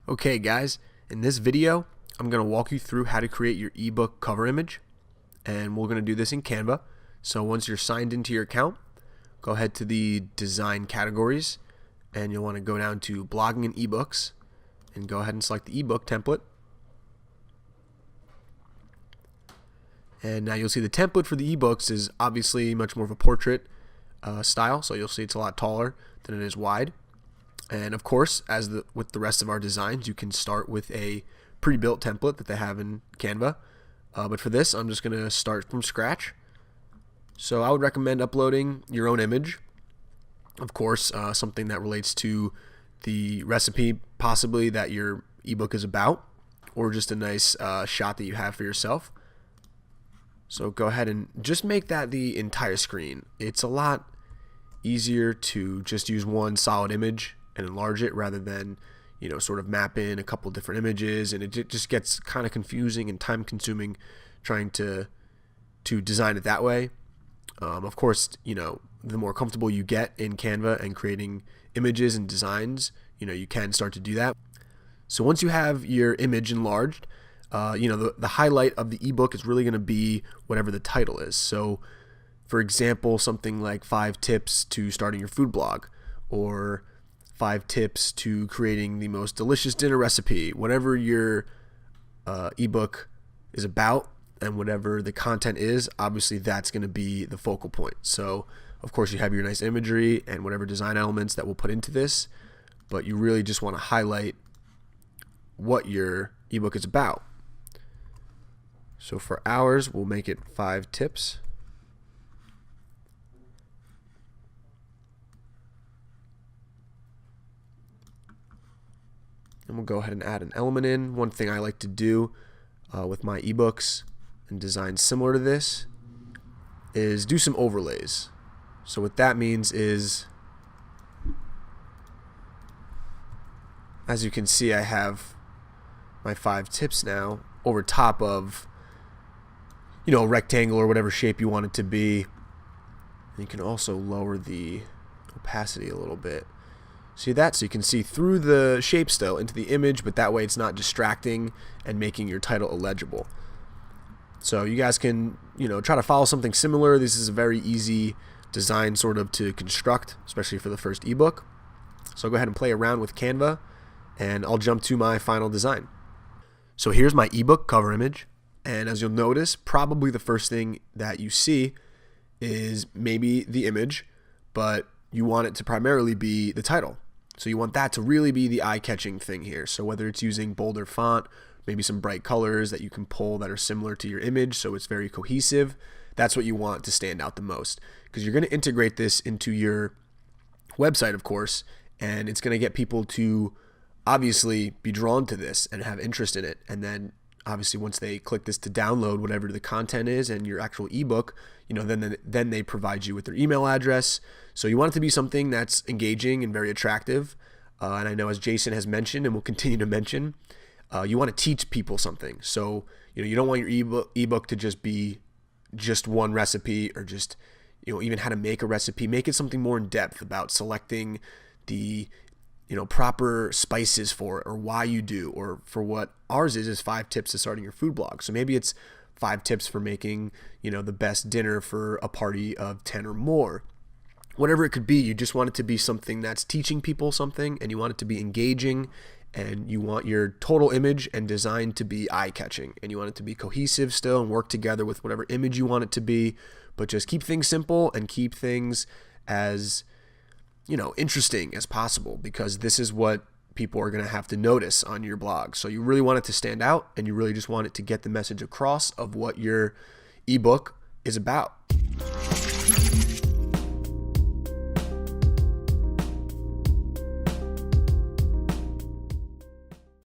Okay guys, in this video I'm going to walk you through how to create your ebook cover image, and we're going to do this in Canva. So once you're signed into your account, go ahead to the design categories and you'll want to go down to blogging and ebooks and go ahead and select the ebook template. And now you'll see the template for the ebooks is obviously much more of a portrait style, so you'll see it's a lot taller than it is wide. And of course, with the rest of our designs, you can start with a pre-built template that they have in Canva. But for this, I'm just going to start from scratch. So I would recommend uploading your own image. Of course, something that relates to the recipe possibly that your ebook is about, or just a nice shot that you have for yourself. So go ahead and just make that the entire screen. It's a lot easier to just use one solid image and enlarge it rather than, sort of map in a couple different images, and it just gets kind of confusing and time consuming trying to design it that way. Of course, the more comfortable you get in Canva and creating images and designs, you can start to do that. So once you have your image enlarged, the highlight of the ebook is really going to be whatever the title is. So for example, something like 5 tips to starting your food blog, or 5 tips to creating the most delicious dinner recipe. Whatever your ebook is about and whatever the content is, obviously that's going to be the focal point. So of course you have your nice imagery and whatever design elements that we'll put into this, but you really just want to highlight what your ebook is about. So for ours, we'll make it 5 tips. And we'll go ahead and add an element in. One thing I like to do with my ebooks and designs similar to this is do some overlays. So what that means is, as you can see, I have my 5 tips now over top of a rectangle or whatever shape you want it to be. And you can also lower the opacity a little bit. See that? So you can see through the shape still into the image, but that way it's not distracting and making your title illegible. So you guys can, try to follow something similar. This is a very easy design sort of to construct, especially for the first ebook. So I'll go ahead and play around with Canva, and I'll jump to my final design. So here's my ebook cover image, and as you'll notice, probably the first thing that you see is maybe the image, but you want it to primarily be the title. So you want that to really be the eye-catching thing here. So whether it's using bolder font, maybe some bright colors that you can pull that are similar to your image so it's very cohesive, that's what you want to stand out the most. Because you're going to integrate this into your website, of course, and it's going to get people to obviously be drawn to this and have interest in it. And then obviously once they click this to download whatever the content is and your actual ebook, then they provide you with their email address. So you want it to be something that's engaging and very attractive. And I know, as Jason has mentioned and will continue to mention, you want to teach people something. So you don't want your ebook to just be just one recipe, or just even how to make a recipe. Make it something more in depth about selecting the proper spices for it, or why you do, or for what ours is 5 tips to starting your food blog. So maybe it's 5 tips for making, the best dinner for a party of 10 or more. Whatever it could be, you just want it to be something that's teaching people something, and you want it to be engaging, and you want your total image and design to be eye-catching, and you want it to be cohesive still and work together with whatever image you want it to be, but just keep things simple and keep things as interesting as possible, because this is what people are going to have to notice on your blog. So you really want it to stand out, and you really just want it to get the message across of what your ebook is about.